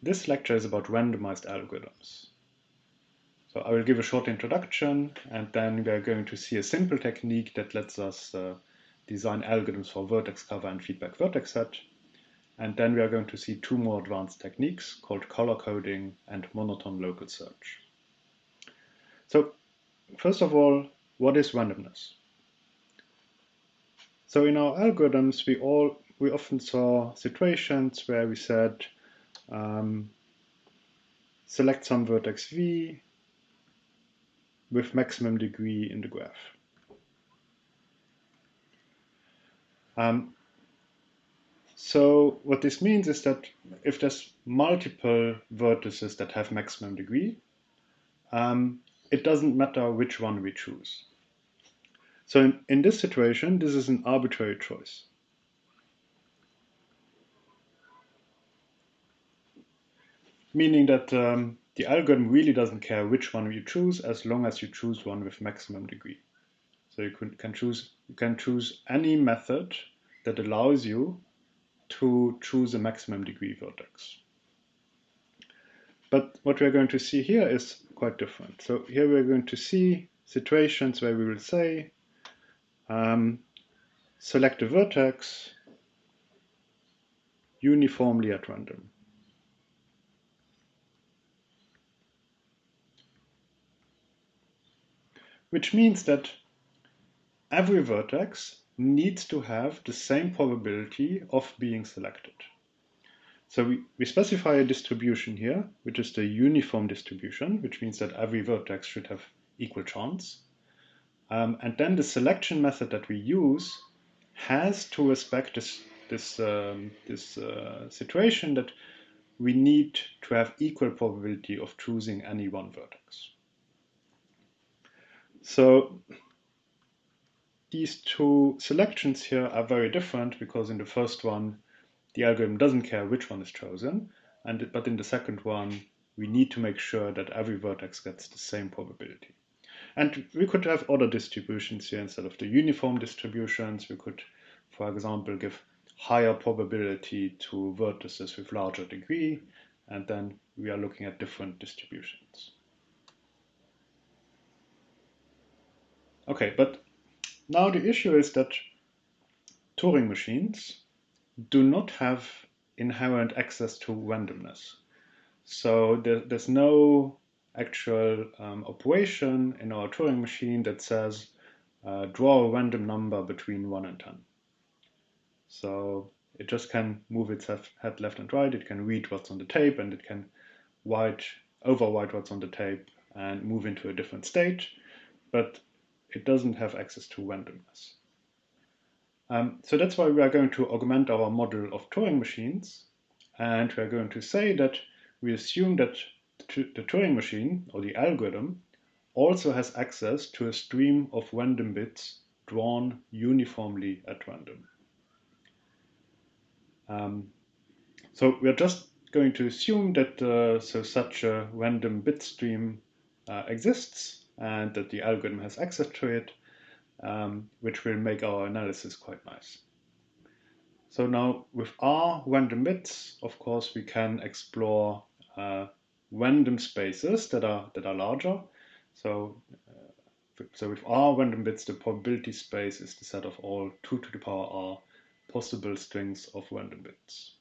This lecture is about randomized algorithms. So I will give a short introduction, and then we are going to see a simple technique that lets us design algorithms for vertex cover and feedback vertex set. And then we are going to see two more advanced techniques called color coding and monotone local search. So first of all, what is randomness? So in our algorithms, we often saw situations where we said select some vertex v with maximum degree in the graph. So what this means is that if there's multiple vertices that have maximum degree, it doesn't matter which one we choose. So in this situation, this is an arbitrary choice. Meaning that the algorithm really doesn't care which one you choose as long as you choose one with maximum degree. So you can choose any method that allows you to choose a maximum degree vertex. But what we're going to see here is quite different. So here we're going to see situations where we will say, select a vertex uniformly at random. Which means that every vertex needs to have the same probability of being selected. So we specify a distribution here, which is the uniform distribution, which means that every vertex should have equal chance. And then the selection method that we use has to respect this situation that we need to have equal probability of choosing any one vertex. So these two selections here are very different because in the first one, the algorithm doesn't care which one is chosen, but in the second one, we need to make sure that every vertex gets the same probability. And we could have other distributions here instead of the uniform distributions. We could, for example, give higher probability to vertices with larger degree, and then we are looking at different distributions. Okay, but now the issue is that Turing machines do not have inherent access to randomness. So there's no actual operation in our Turing machine that says draw a random number between 1 and 10. So it just can move its head left and right, it can read what's on the tape, and it can overwrite what's on the tape and move into a different state, but it doesn't have access to randomness. So that's why we are going to augment our model of Turing machines, and we are going to say that we assume that the Turing machine, or the algorithm, also has access to a stream of random bits drawn uniformly at random. So we're just going to assume that such a random bit stream exists and that the algorithm has access to it, which will make our analysis quite nice. So now with R random bits, of course, we can explore random spaces that are larger. So with R random bits, the probability space is the set of all 2 to the power R possible strings of random bits.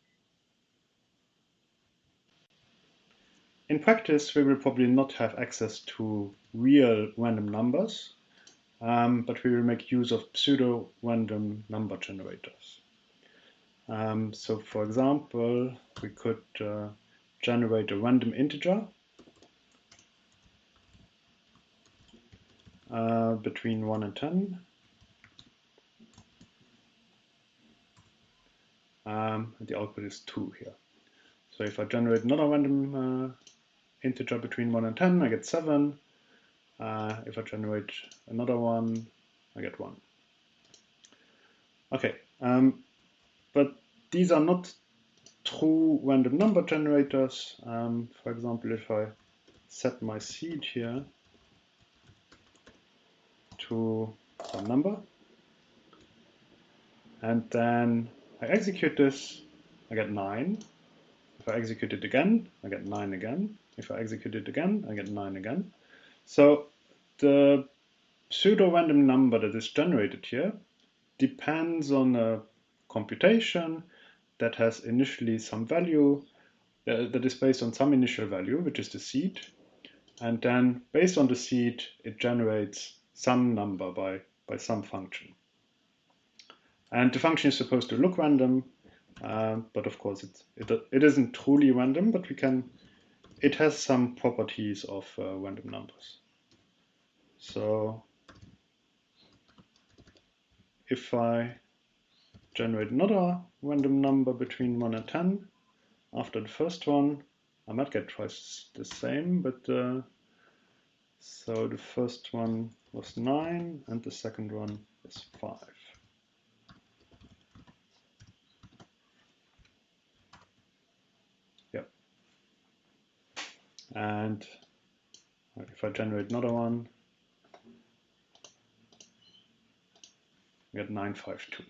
In practice, we will probably not have access to real random numbers, but we will make use of pseudo-random number generators. So for example, we could generate a random integer between 1 and 10. And the output is 2 here. So if I generate another random integer between 1 and 10, I get 7. If I generate another one, I get 1. Okay, but these are not true random number generators. For example, if I set my seed here to some number, and then I execute this, I get 9. If I execute it again, I get 9 again. If I execute it again, I get 9 again. So the pseudo-random number that is generated here depends on a computation that has initially some value, that is based on some initial value, which is the seed. And then based on the seed, it generates some number by some function. And the function is supposed to look random, but of course it isn't truly random, but it has some properties of random numbers. So if I generate another random number between 1 and 10 after the first one, I might get twice the same, but so the first one was 9 and the second one is 5. Yep. And if I generate another one, I get 952.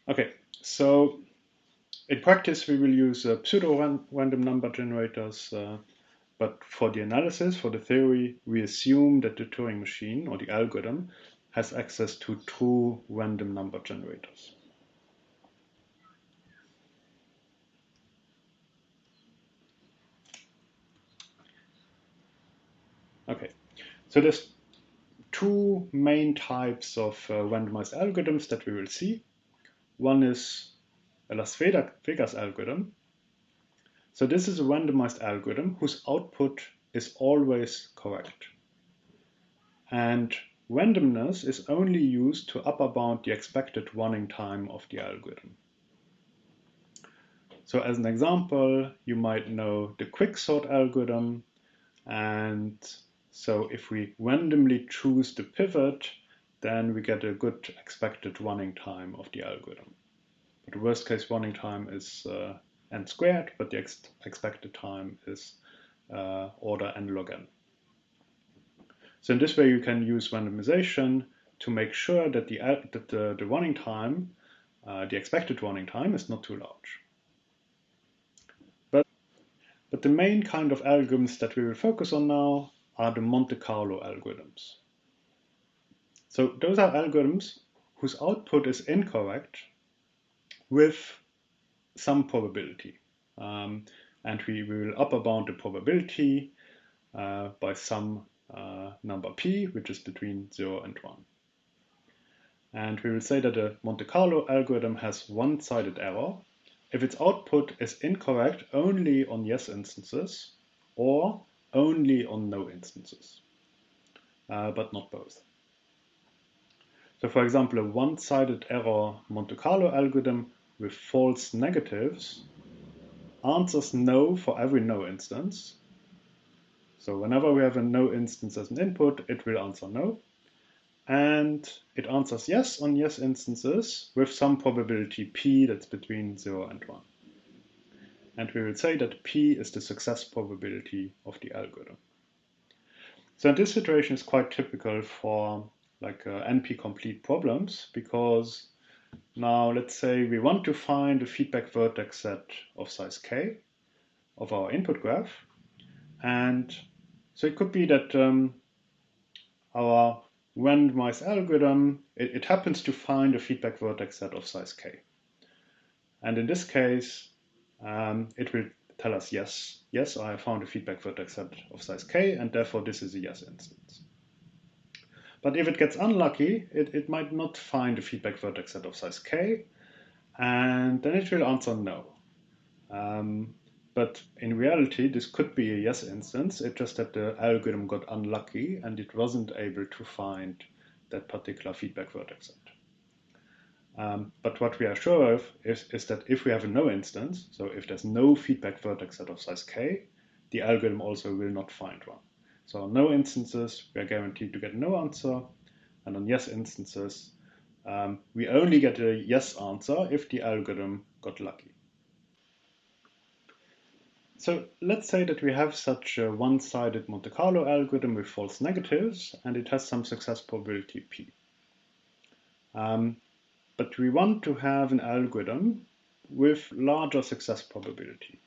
Okay, so in practice we will use pseudo-random number generators, but for the analysis, for the theory, we assume that the Turing machine or the algorithm has access to true random number generators. Okay, so there's two main types of randomized algorithms that we will see. One is a Las Vegas algorithm. So this is a randomized algorithm whose output is always correct. And randomness is only used to upper bound the expected running time of the algorithm. So as an example, you might know the quicksort algorithm. And so if we randomly choose the pivot, then we get a good expected running time of the algorithm. But the worst case running time is n squared, but the expected time is order n log n. So in this way, you can use randomization to make sure that the running time, the expected running time, is not too large. But the main kind of algorithms that we will focus on now are the Monte Carlo algorithms. So those are algorithms whose output is incorrect with some probability. And we will upper bound the probability by some number p, which is between 0 and 1. And we will say that the Monte Carlo algorithm has one-sided error if its output is incorrect only on yes instances or only on no instances, but not both. So for example, a one-sided error Monte Carlo algorithm with false negatives answers no for every no instance. So whenever we have a no instance as an input, it will answer no. And it answers yes on yes instances with some probability p that's between 0 and 1. And we will say that p is the success probability of the algorithm. So this situation is quite typical for like NP-complete problems, because now let's say we want to find a feedback vertex set of size k of our input graph. And so it could be that our randomized algorithm, it happens to find a feedback vertex set of size k. And in this case, it will tell us, yes, I found a feedback vertex set of size k, and therefore this is a yes instance. But if it gets unlucky, it might not find a feedback vertex set of size k, and then it will answer no. But in reality, this could be a yes instance. It's just that the algorithm got unlucky and it wasn't able to find that particular feedback vertex set. But what we are sure of is that if we have a no instance, so if there's no feedback vertex set of size k, the algorithm also will not find one. So on no instances, we are guaranteed to get no answer. And on yes instances, we only get a yes answer if the algorithm got lucky. So let's say that we have such a one-sided Monte Carlo algorithm with false negatives, and it has some success probability p. but we want to have an algorithm with larger success probability.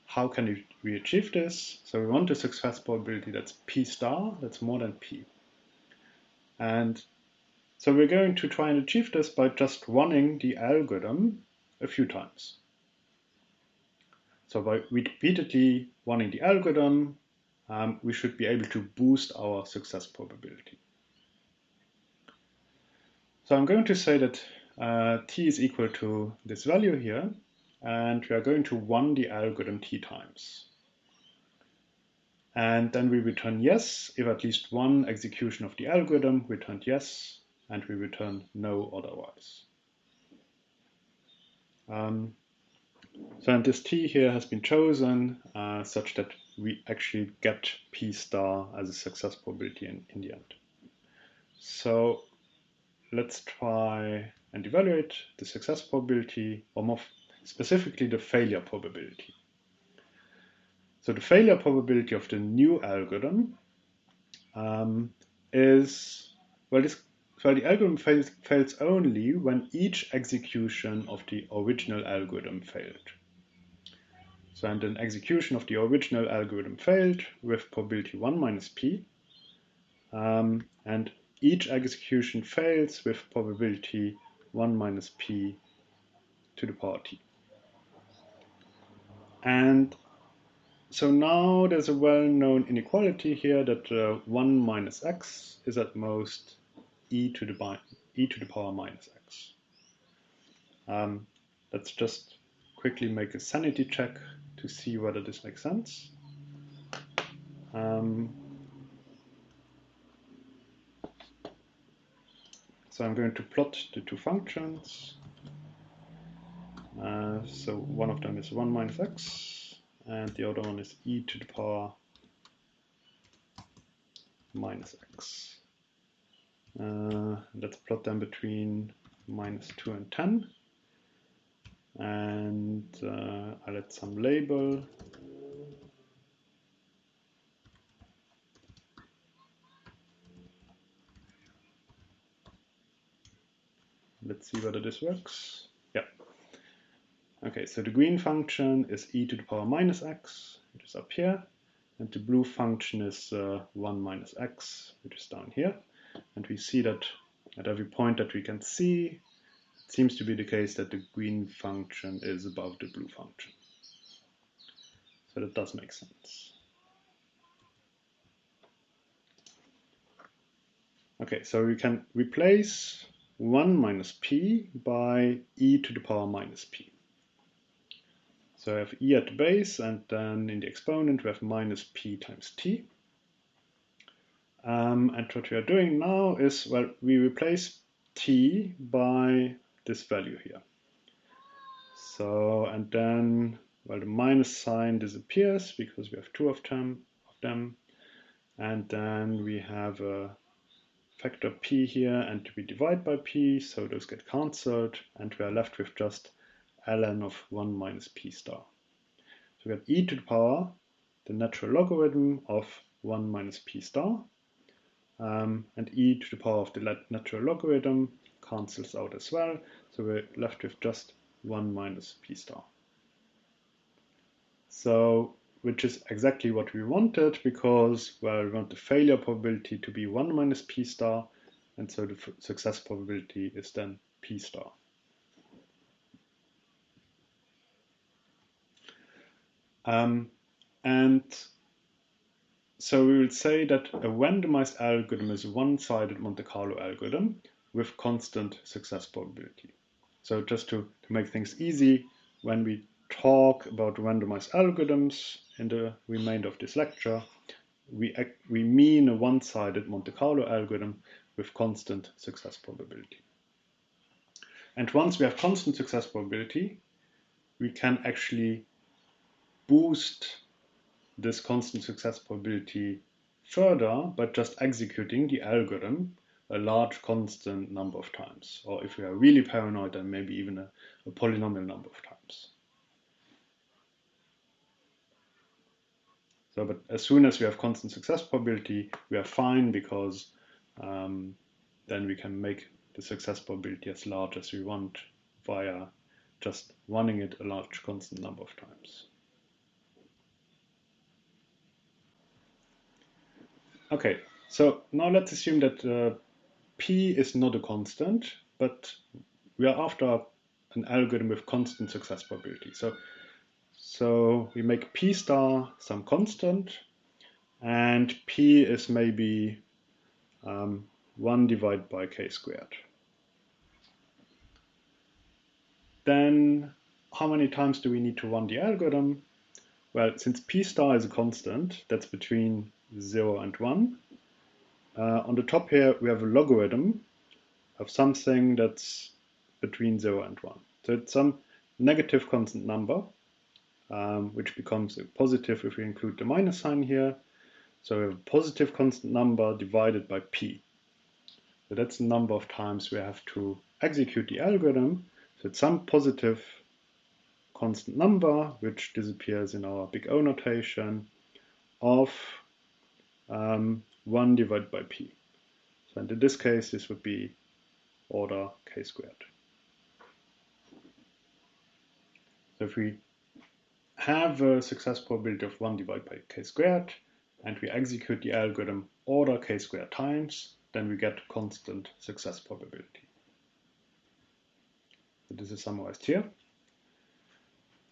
How can we achieve this? So we want a success probability that's p star, that's more than p. And so we're going to try and achieve this by just running the algorithm a few times. So by repeatedly running the algorithm, we should be able to boost our success probability. So I'm going to say that t is equal to this value here, and we are going to run the algorithm t times. And then we return yes if at least one execution of the algorithm returned yes, and we return no otherwise. So and this t here has been chosen such that we actually get p star as a success probability in the end. So let's try and evaluate the success probability, or more specifically the failure probability. So the failure probability of the new algorithm is, well, the algorithm fails only when each execution of the original algorithm failed. So and an execution of the original algorithm failed with probability 1 minus p, and each execution fails with probability 1 minus p to the power t. And so now there's a well-known inequality here that 1 minus x is at most e to the power minus x. Let's just quickly make a sanity check to see whether this makes sense. So I'm going to plot the two functions. So one of them is 1 minus x, and the other one is e to the power minus x. Let's plot them between minus 2 and 10. And I'll add some label. Let's see whether this works. Yeah. Okay, so the green function is e to the power minus x, which is up here. And the blue function is 1 minus x, which is down here. And we see that at every point that we can see, it seems to be the case that the green function is above the blue function. So that does make sense. Okay, so we can replace 1 minus p by e to the power minus p. So I have e at the base, and then in the exponent we have minus p times t. And what we are doing now is, well, we replace t by this value here. So, and then, well, the minus sign disappears because we have two of them. And then we have a factor p here, and we divide by p, so those get cancelled, and we are left with just ln of 1 minus p star. So we have e to the power, the natural logarithm of 1 minus p star, and e to the power of the natural logarithm cancels out as well, so we're left with just 1 minus p star. So, which is exactly what we wanted, because, well, we want the failure probability to be 1 minus p star, and so the success probability is then p star. And so we will say that a randomized algorithm is a one-sided Monte Carlo algorithm with constant success probability. So just to make things easy, when we talk about randomized algorithms in the remainder of this lecture, we mean a one-sided Monte Carlo algorithm with constant success probability. And once we have constant success probability, we can actually boost this constant success probability further by just executing the algorithm a large constant number of times. Or if we are really paranoid, then maybe even a polynomial number of times. So, but as soon as we have constant success probability, we are fine, because then we can make the success probability as large as we want via just running it a large constant number of times. Okay, so now let's assume that P is not a constant, but we are after an algorithm with constant success probability. So we make P star some constant, and P is maybe 1 divided by k squared. Then how many times do we need to run the algorithm? Well, since P star is a constant, that's between 0 and 1. On the top here, we have a logarithm of something that's between 0 and 1. So it's some negative constant number, which becomes a positive if we include the minus sign here. So we have a positive constant number divided by P. So that's the number of times we have to execute the algorithm. So it's some positive constant number, which disappears in our big O notation, of 1 divided by P. So in this case, this would be order k squared. So if we have a success probability of 1 divided by k squared, and we execute the algorithm order k squared times, then we get constant success probability. So this is summarized here.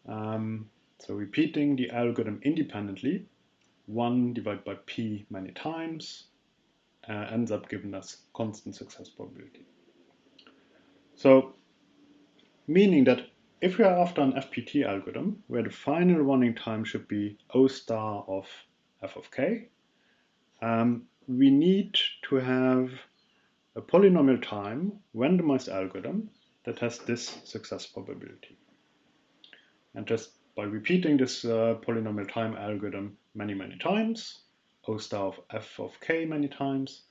So repeating the algorithm independently, 1 divided by P many times, ends up giving us constant success probability. So meaning that if we are after an FPT algorithm where the final running time should be O star of f of k, we need to have a polynomial time randomized algorithm that has this success probability. And just by repeating this polynomial time algorithm many times, O star of f of k many times,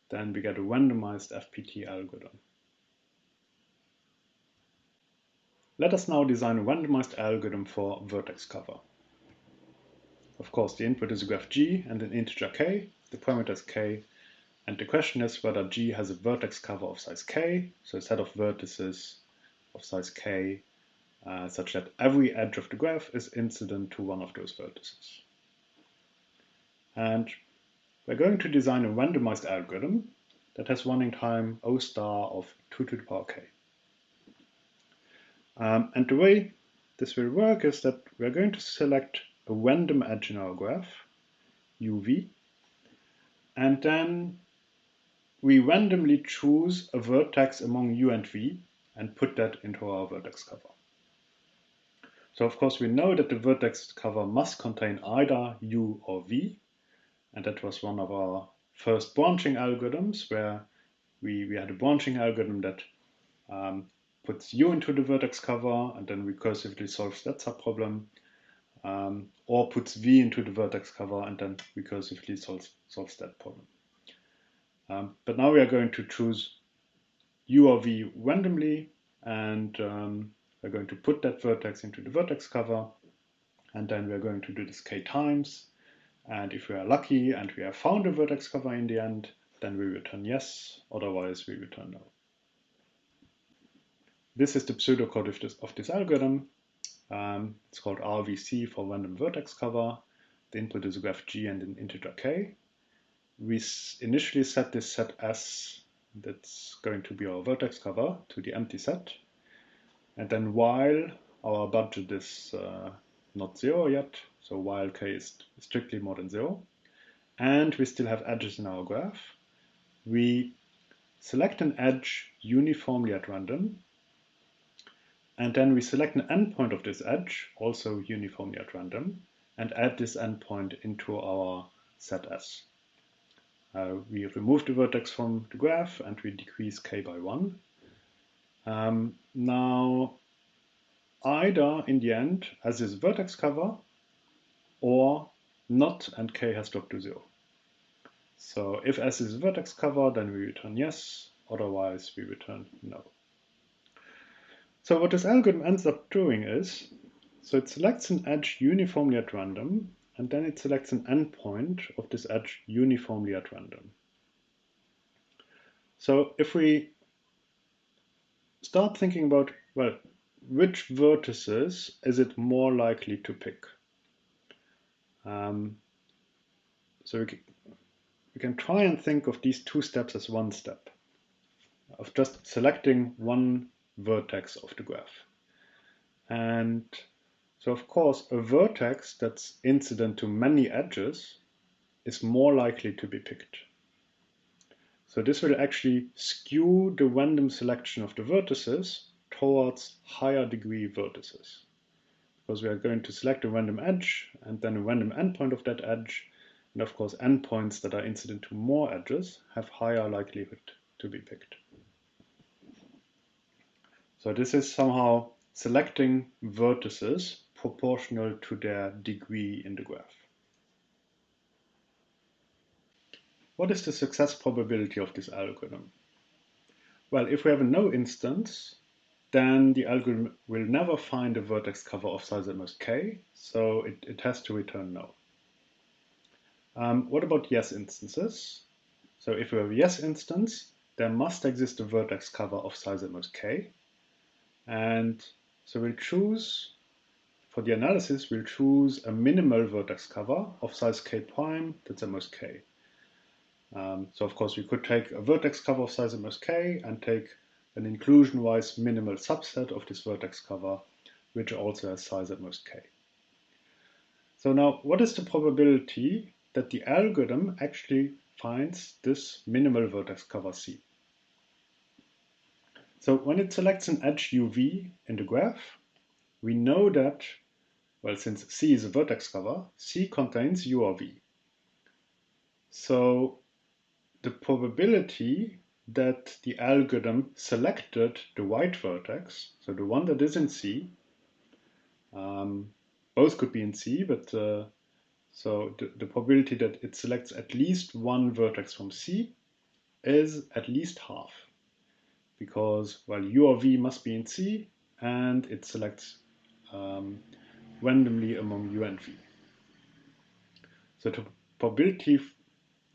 then we get a randomized FPT algorithm. Let us now design a randomized algorithm for vertex cover. Of course, the input is a graph G and an integer k, the parameter is k, and the question is whether G has a vertex cover of size k, so a set of vertices of size k, such that every edge of the graph is incident to one of those vertices. And we're going to design a randomized algorithm that has running time O star of 2 to the power k. And the way this will work is that we're going to select a random edge in our graph, uv, and then we randomly choose a vertex among u and v and put that into our vertex cover. So of course we know that the vertex cover must contain either u or v, and that was one of our first branching algorithms where we had a branching algorithm that puts u into the vertex cover and then recursively solves that subproblem, or puts v into the vertex cover and then recursively solves that problem. But now we are going to choose u or v randomly, and we're going to put that vertex into the vertex cover, and then we're going to do this k times, and if we are lucky and we have found a vertex cover in the end, then we return yes, otherwise we return no. This is the pseudocode of this algorithm. It's called RVC for random vertex cover. The input is a graph G and an integer k. We initially set this set S, that's going to be our vertex cover, to the empty set. And then while our budget is not 0 yet, so while k is strictly more than 0, and we still have edges in our graph, we select an edge uniformly at random, and then we select an endpoint of this edge, also uniformly at random, and add this endpoint into our set S. We remove the vertex from the graph and we decrease k by 1. Now, either in the end, S is vertex cover, or not, and k has dropped to 0. So if S is vertex cover, then we return yes, otherwise we return no. So what this algorithm ends up doing is, so it selects an edge uniformly at random, and then it selects an endpoint of this edge uniformly at random. So if we start thinking about, well, which vertices is it more likely to pick? So we can try and think of these two steps as one step, of just selecting one vertex of the graph. And so of course, a vertex that's incident to many edges is more likely to be picked. So this will actually skew the random selection of the vertices towards higher degree vertices. Because we are going to select a random edge and then a random endpoint of that edge. And of course, endpoints that are incident to more edges have higher likelihood to be picked. So this is somehow selecting vertices proportional to their degree in the graph. What is the success probability of this algorithm? Well, if we have a no instance, then the algorithm will never find a vertex cover of size at most k, so it has to return no. What about yes instances? So if we have a yes instance, there must exist a vertex cover of size at most k, and so we'll choose, for the analysis, we'll choose a minimal vertex cover of size k prime that's at most k. So of course we could take a vertex cover of size at most k and take an inclusion-wise minimal subset of this vertex cover, which also has size at most k. So now, what is the probability that the algorithm actually finds this minimal vertex cover C? So when it selects an edge uv in the graph, we know that, well, since C is a vertex cover, C contains u of v. So the probability that the algorithm selected the right vertex, so the one that is in C, both could be in C, but so the probability that it selects at least one vertex from C is at least half, because, well, u of v must be in C, and it selects randomly among u and v. So the probability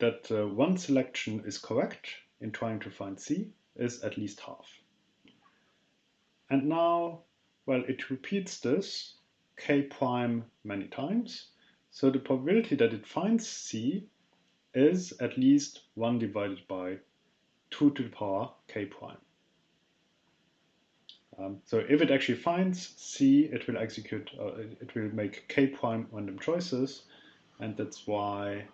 that one selection is correct in trying to find C is at least half. And now, well, it repeats this k prime many times, so the probability that it finds C is at least 1 divided by 2 to the power k prime. So if it actually finds C, it will execute, it will make k prime random choices, and that's why,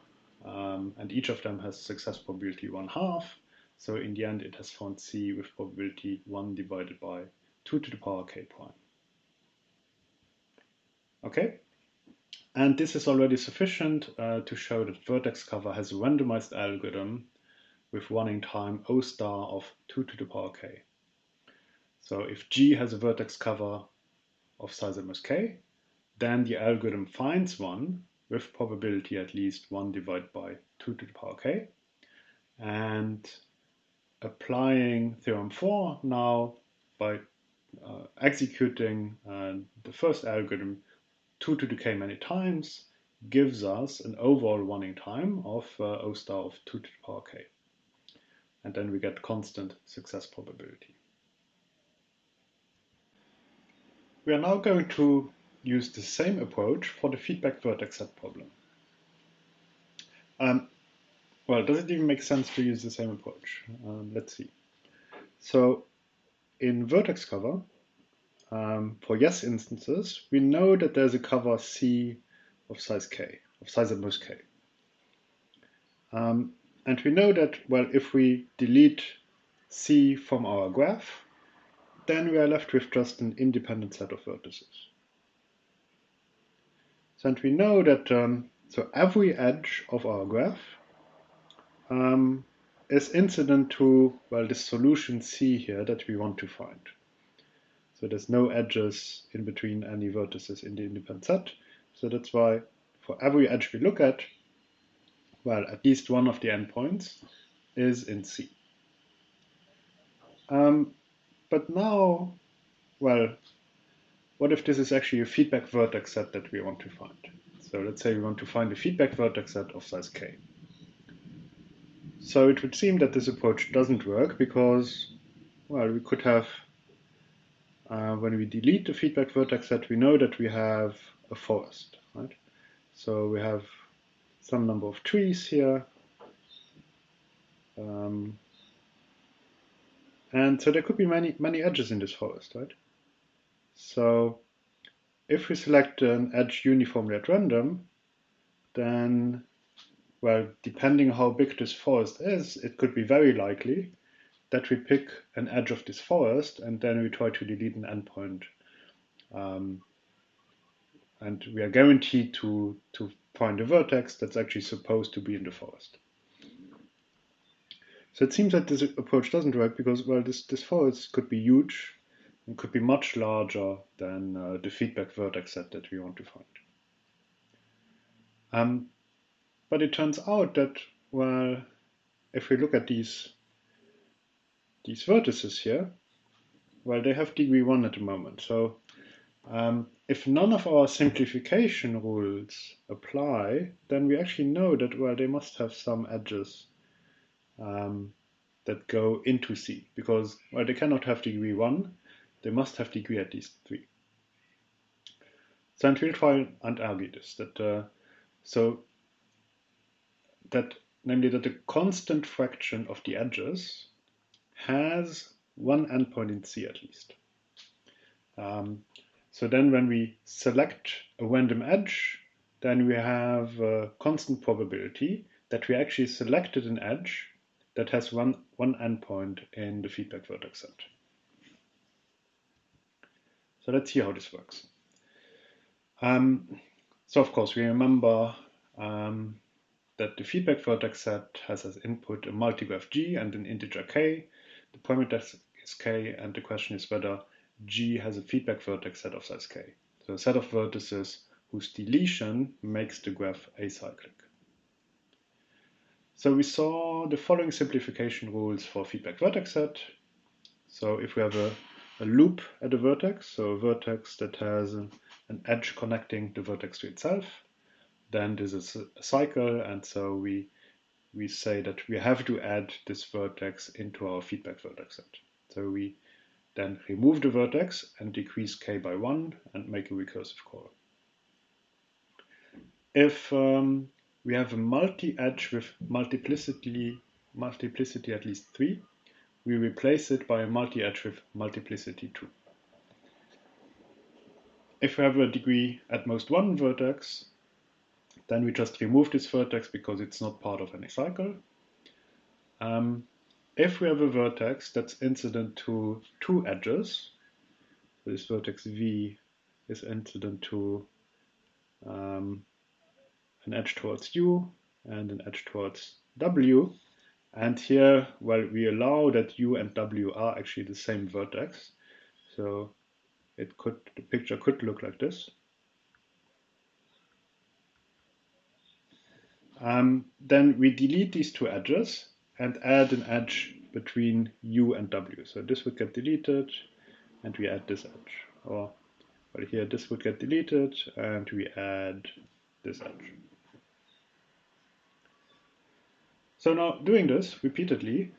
and each of them has success probability 1/2. So in the end, it has found C with probability 1 divided by 2 to the power k prime. Okay, and this is already sufficient to show that vertex cover has a randomized algorithm with running time O star of 2 to the power k. So if G has a vertex cover of size at most k, then the algorithm finds one with probability at least 1 divided by 2 to the power k. And applying theorem 4 now by executing the first algorithm 2 to the k many times gives us an overall running time of O star of 2 to the power k. And then we get constant success probability. We are now going to use the same approach for the feedback vertex set problem. Well, does it even make sense to use the same approach? Let's see. So in vertex cover, for yes instances, we know that there's a cover C of size k, of size at most k. And we know that, well, if we delete C from our graph, then we are left with just an independent set of vertices. So, and we know that so every edge of our graph is incident to, well, this solution C here that we want to find. So there's no edges in between any vertices in the independent set. So that's why for every edge we look at, well, at least one of the endpoints is in C. But now, well, what if this is actually a feedback vertex set that we want to find? So let's say we want to find a feedback vertex set of size k. So it would seem that this approach doesn't work because, well, we could have when we delete the feedback vertex set, we know that we have a forest, right? So we have some number of trees here. And so there could be many edges in this forest, right? So if we select an edge uniformly at random, then, well, depending how big this forest is, it could be very likely that we pick an edge of this forest and then we try to delete an endpoint. And we are guaranteed to find a vertex that's actually supposed to be in the forest. So it seems that this approach doesn't work because, well, this forest could be huge and could be much larger than the feedback vertex set that we want to find. But it turns out that, well, if we look at these vertices here, well, they have degree 1 at the moment. So if none of our simplification rules apply, then we actually know that, well, they must have some edges that go into C, because, well, they cannot have degree 1, they must have degree at least 3. So and we'll try and argue this, that namely that the constant fraction of the edges has one endpoint in C at least. So then when we select a random edge, then we have a constant probability that we actually selected an edge that has one endpoint in the feedback vertex set. So let's see how this works. So of course we remember that the feedback vertex set has as input a multigraph G and an integer K. The parameter is K, and the question is whether G has a feedback vertex set of size K. So a set of vertices whose deletion makes the graph acyclic. So we saw the following simplification rules for feedback vertex set. So if we have a loop at a vertex, so a vertex that has an edge connecting the vertex to itself, then this is a cycle, and so we say that we have to add this vertex into our feedback vertex set. So we then remove the vertex and decrease k by 1 and make a recursive call. If we have a multi-edge with multiplicity at least 3, we replace it by a multi-edge with multiplicity 2. If we have a degree at most 1 vertex, then we just remove this vertex because it's not part of any cycle. If we have a vertex that's incident to 2 edges, so this vertex V is incident to an edge towards U and an edge towards W, and here, well, we allow that U and W are actually the same vertex, so the picture could look like this. Then we delete these 2 edges and add an edge between U and W. So this would get deleted, and we add this edge. Or, well, here this would get deleted, and we add this edge. So now doing this repeatedly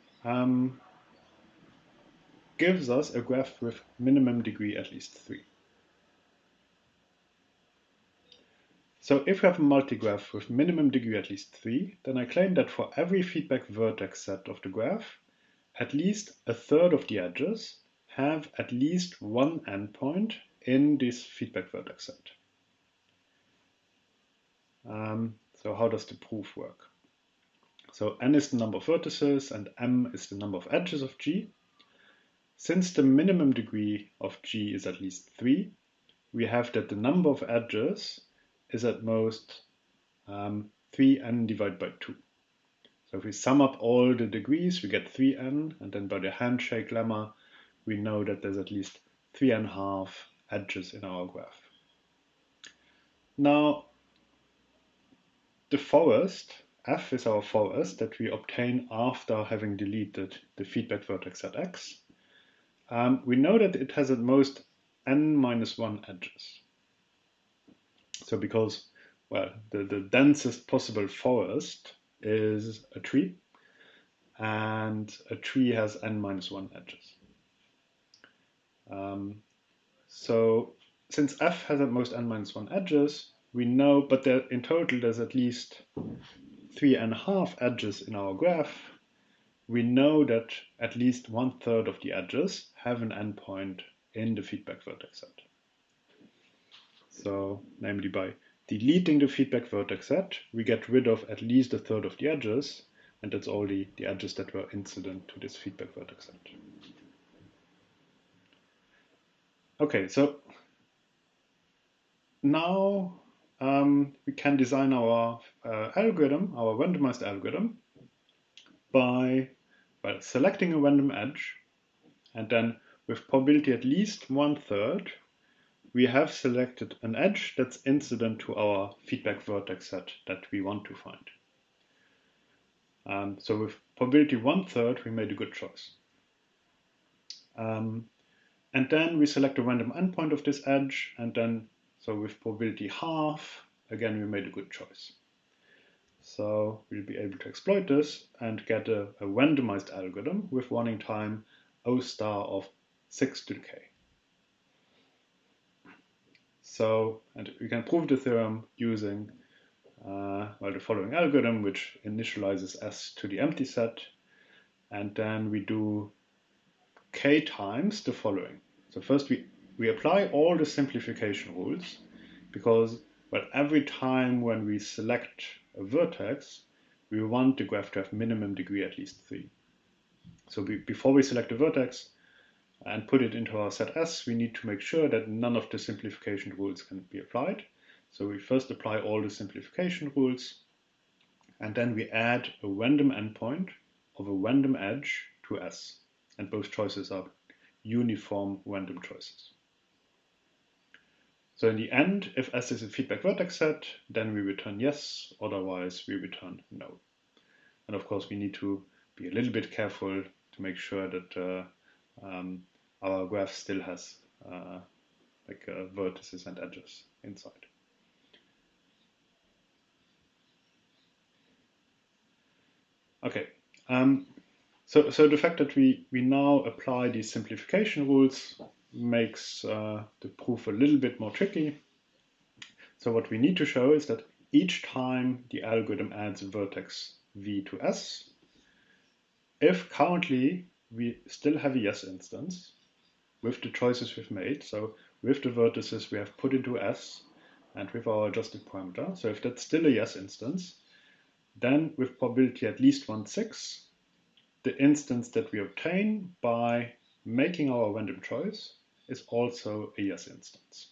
gives us a graph with minimum degree at least 3. So if we have a multigraph with minimum degree at least 3, then I claim that for every feedback vertex set of the graph, at least a third of the edges have at least one endpoint in this feedback vertex set. So how does the proof work? So n is the number of vertices and m is the number of edges of G. Since the minimum degree of G is at least 3, we have that the number of edges is at most 3n divided by 2. So if we sum up all the degrees, we get 3n, and then by the handshake lemma, we know that there's at least 3.5 edges in our graph. Now, the forest, F is our forest that we obtain after having deleted the feedback vertex at X. We know that it has at most n-1 edges. So because, well, the densest possible forest is a tree, and a tree has n-1 edges. So since f has at most n-1 edges, we know, but in total there's at least 3.5 edges in our graph. We know that at least 1/3 of the edges have an endpoint in the feedback vertex set. So, namely by deleting the feedback vertex set, we get rid of at least 1/3 of the edges, and that's all the edges that were incident to this feedback vertex set. Okay, so now we can design our algorithm, our randomized algorithm, by selecting a random edge, and then with probability at least 1/3, we have selected an edge that's incident to our feedback vertex set that we want to find. So with probability 1/3, we made a good choice. And then we select a random endpoint of this edge, and then, so with probability half, again, we made a good choice. So we'll be able to exploit this and get a randomized algorithm with running time O star of 6 to the k. So, and we can prove the theorem using the following algorithm, which initializes S to the empty set, and then we do k times the following. So first we apply all the simplification rules, because every time when we select a vertex, we want the graph to have minimum degree at least 3. So before we select a vertex and put it into our set S, we need to make sure that none of the simplification rules can be applied. So we first apply all the simplification rules, and then we add a random endpoint of a random edge to S. And both choices are uniform random choices. So in the end, if S is a feedback vertex set, then we return yes, otherwise we return no. And of course, we need to be a little bit careful to make sure that our graph still has vertices and edges inside. Okay, so the fact that we now apply these simplification rules makes the proof a little bit more tricky. So what we need to show is that each time the algorithm adds a vertex v to S, if currently we still have a yes instance with the choices we've made, so with the vertices we have put into S and with our adjusted parameter, so if that's still a yes instance, then with probability at least 1/6, the instance that we obtain by making our random choice is also a yes instance.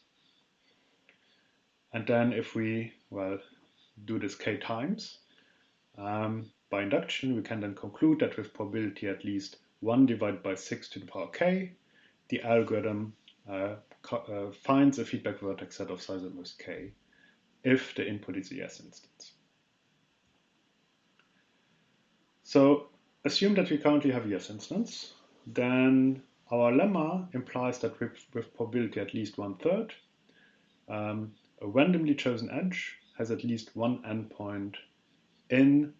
And then if we, do this k times, by induction, we can then conclude that with probability at least 1 divided by 6 to the power k, the algorithm finds a feedback vertex set of size at most k if the input is a yes instance. So assume that we currently have a yes instance, then our lemma implies that with probability at least 1/3, a randomly chosen edge has at least one endpoint in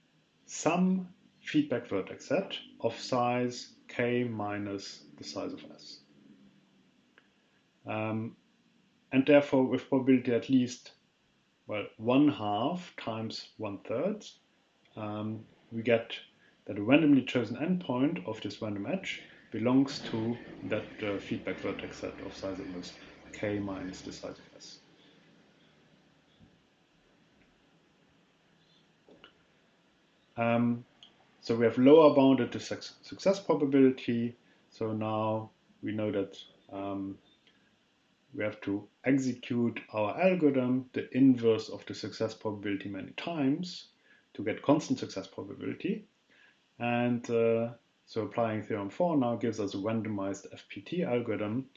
some feedback vertex set of size k minus the size of S. And therefore, with probability at least 1/2 times 1/3, we get that a randomly chosen endpoint of this random edge belongs to that feedback vertex set of size at most k minus the size of S. So we have lower bounded the success probability. So now we know that we have to execute our algorithm, the inverse of the success probability many times to get constant success probability. And so applying theorem 4 now gives us a randomized FPT algorithm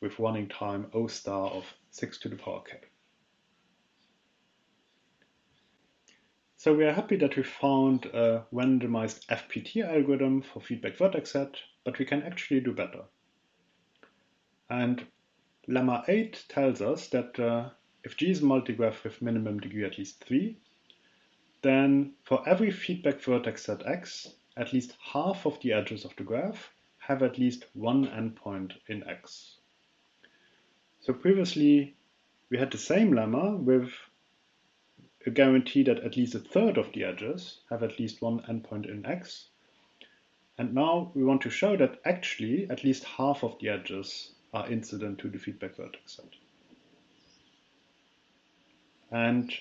with running time O star of 6 to the power k. So we are happy that we found a randomized FPT algorithm for feedback vertex set, but we can actually do better. And lemma 8 tells us that if G is a multigraph with minimum degree at least 3, then for every feedback vertex set X, at least half of the edges of the graph have at least one endpoint in X. So previously we had the same lemma with a guarantee that at least a third of the edges have at least one endpoint in X. And now we want to show that actually at least half of the edges are incident to the feedback vertex set. And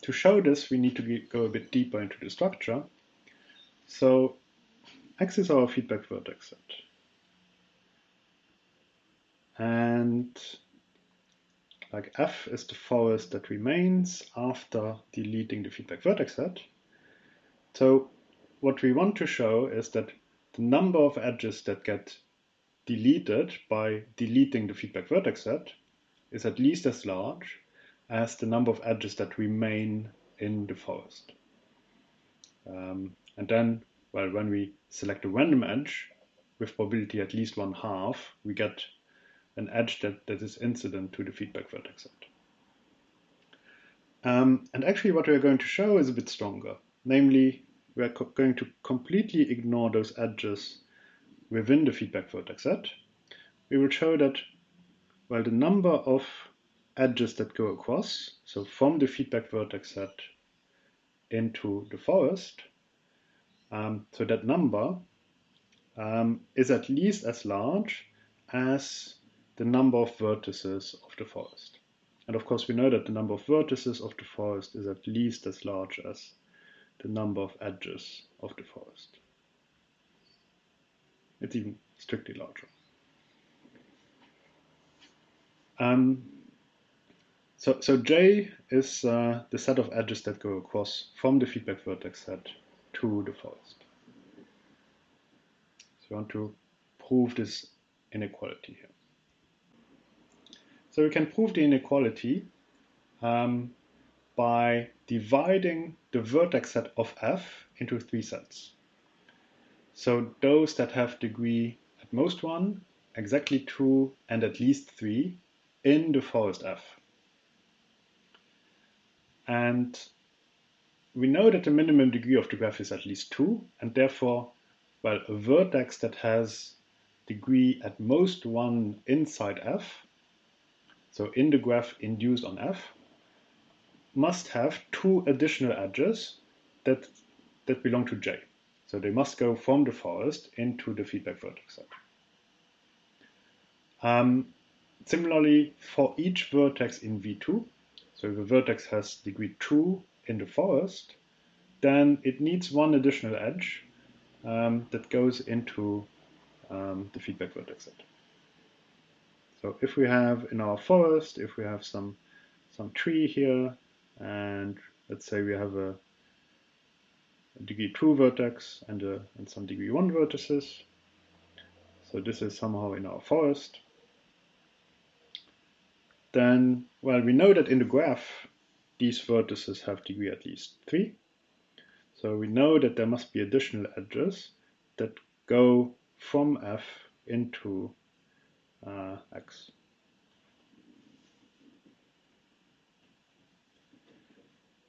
to show this, we need to go a bit deeper into the structure. So X is our feedback vertex set. And like F is the forest that remains after deleting the feedback vertex set. So what we want to show is that the number of edges that get deleted by deleting the feedback vertex set is at least as large as the number of edges that remain in the forest. And then, well, when we select a random edge with probability at least 1/2, we get an edge that is incident to the feedback vertex set. And actually what we're going to show is a bit stronger. Namely, we're going to completely ignore those edges within the feedback vertex set. We will show that, well, the number of edges that go across, so from the feedback vertex set into the forest, so that number is at least as large as the number of vertices of the forest. And of course we know that the number of vertices of the forest is at least as large as the number of edges of the forest. It's even strictly larger. So J is the set of edges that go across from the feedback vertex set to the forest. So we want to prove this inequality here. So we can prove the inequality by dividing the vertex set of F into 3 sets. So those that have degree at most 1, exactly 2, and at least 3 in the forest F. And we know that the minimum degree of the graph is at least 2, and therefore, well, a vertex that has degree at most 1 inside F, so in the graph induced on F, must have 2 additional edges that belong to J. So they must go from the forest into the feedback vertex set. Similarly, for each vertex in V2, so if a vertex has degree 2 in the forest, then it needs 1 additional edge that goes into the feedback vertex set. So if we have in our forest, if we have some tree here, and let's say we have a degree 2 vertex and some degree 1 vertices. So this is somehow in our forest. Then, well, we know that in the graph, these vertices have degree at least 3. So we know that there must be additional edges that go from F into X.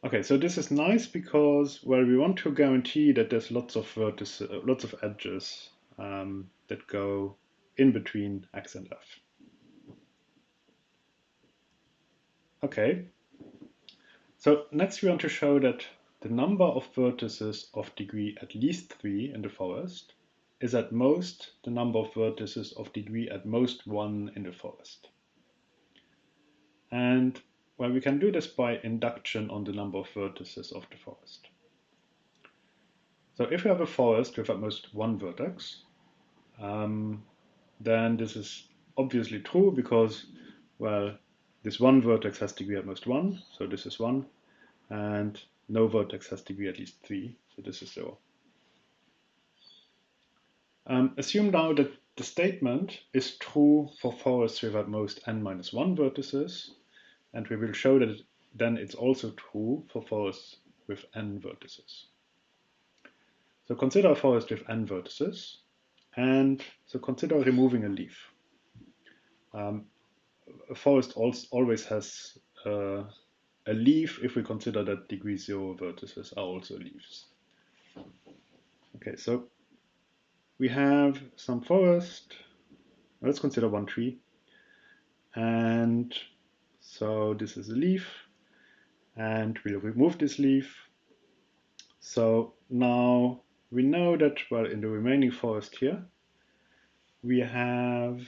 Okay, so this is nice because, well, we want to guarantee that there's lots of vertices, lots of edges that go in between X and F. Okay, so next we want to show that the number of vertices of degree at least 3 in the forest is at most the number of vertices of degree at most 1 in the forest. And, well, we can do this by induction on the number of vertices of the forest. So if we have a forest with at most 1 vertex, then this is obviously true because, well, this 1 vertex has degree at most 1, so this is 1, and no vertex has degree at least 3, so this is 0. Assume now that the statement is true for forests with at most n-1 vertices, and we will show that then it's also true for forests with n vertices. So consider a forest with n vertices, and so consider removing a leaf. A forest always has a leaf if we consider that degree 0 vertices are also leaves. Okay, so we have some forest. Let's consider one tree. And so this is a leaf, and we'll remove this leaf. So now we know that, well, in the remaining forest here, we have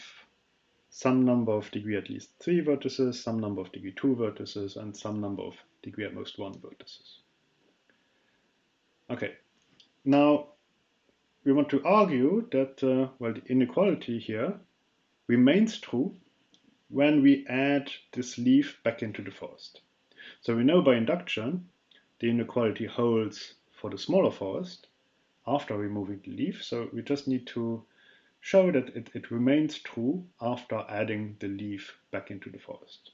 some number of degree at least 3 vertices, some number of degree 2 vertices, and some number of degree at most 1 vertices. Okay, now we want to argue that, well, the inequality here remains true when we add this leaf back into the forest. So we know by induction the inequality holds for the smaller forest after removing the leaf, so we just need to show that it remains true after adding the leaf back into the forest.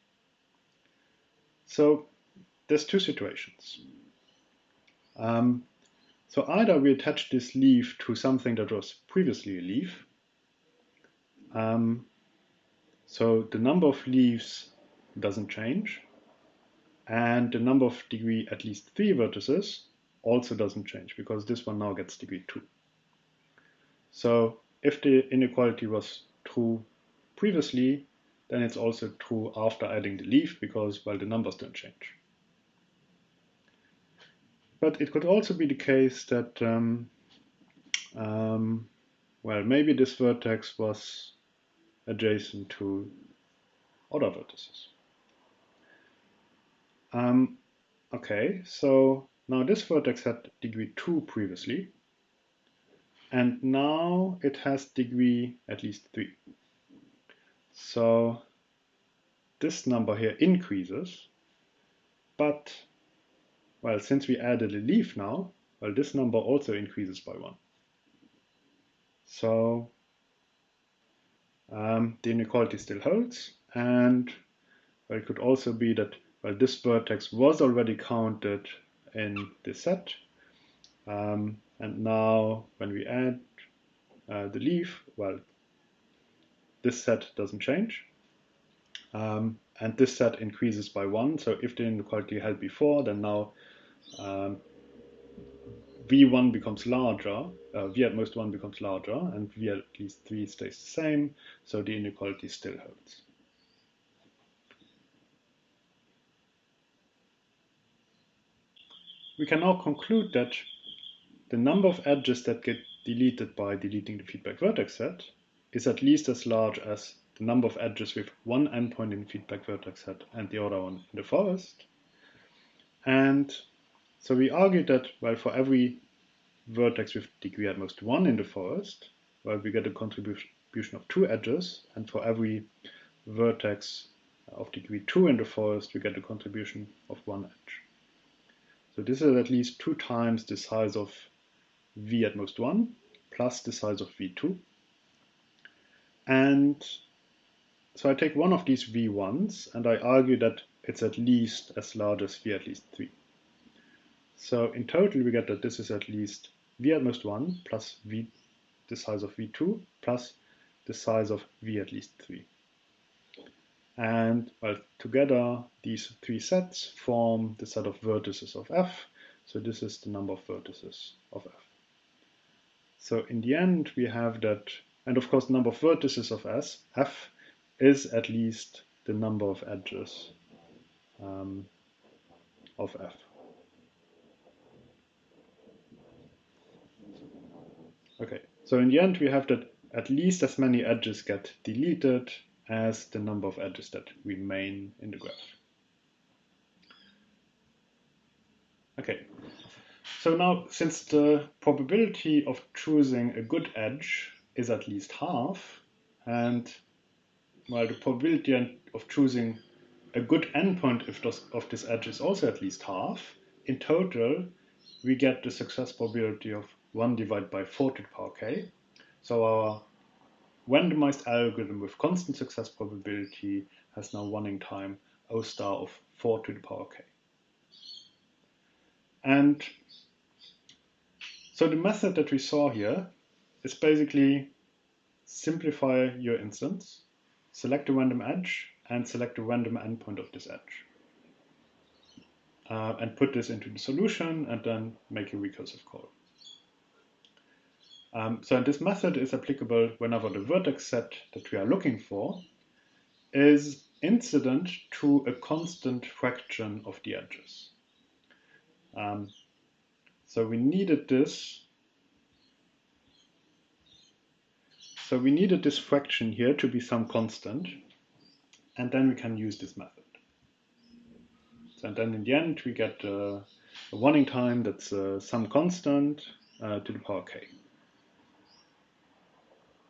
So there's two situations. So either we attach this leaf to something that was previously a leaf. So the number of leaves doesn't change, and the number of degree at least 3 vertices also doesn't change, because this one now gets degree 2. So if the inequality was true previously, then it's also true after adding the leaf, because, well, the numbers don't change. But it could also be the case that, well, maybe this vertex was adjacent to other vertices. Okay, so now this vertex had degree 2 previously, and now it has degree at least 3. So this number here increases, but, well, since we added a leaf now, well, this number also increases by 1. So the inequality still holds, and, well, it could also be that, well, this vertex was already counted in this set, and now when we add the leaf, well, this set doesn't change, and this set increases by 1. So if the inequality held before, then now v1 becomes larger, v at most 1 becomes larger, and v at least 3 stays the same, so the inequality still holds. We can now conclude that the number of edges that get deleted by deleting the feedback vertex set is at least as large as the number of edges with one endpoint in the feedback vertex set and the other one in the forest. And so we argued that, well, for every vertex with degree at most 1 in the forest, well, we get a contribution of 2 edges, and for every vertex of degree 2 in the forest, we get a contribution of 1 edge. So this is at least 2 times the size of v at most 1 plus the size of v2. And so I take one of these v1s and I argue that it's at least as large as v at least 3. So in total we get that this is at least v at most 1 plus v, the size of v2 plus the size of v at least 3. And, well, together these 3 sets form the set of vertices of F. So this is the number of vertices of F. So in the end we have that, and of course the number of vertices of F is at least the number of edges of F. Okay, so in the end we have that at least as many edges get deleted as the number of edges that remain in the graph. Okay, so now since the probability of choosing a good edge is at least half, and, well, the probability of choosing a good endpoint of this edge is also at least half, in total we get the success probability of 1 divided by 4 to the power k. So our randomized algorithm with constant success probability has now running time O star of 4 to the power k. And so the method that we saw here is basically simplify your instance, select a random edge, and select a random endpoint of this edge. And put this into the solution and then make a recursive call. So this method is applicable whenever the vertex set that we are looking for is incident to a constant fraction of the edges. So we needed this. So we needed this fraction here to be some constant, and then we can use this method. So and then in the end we get a warning time that's some constant to the power k.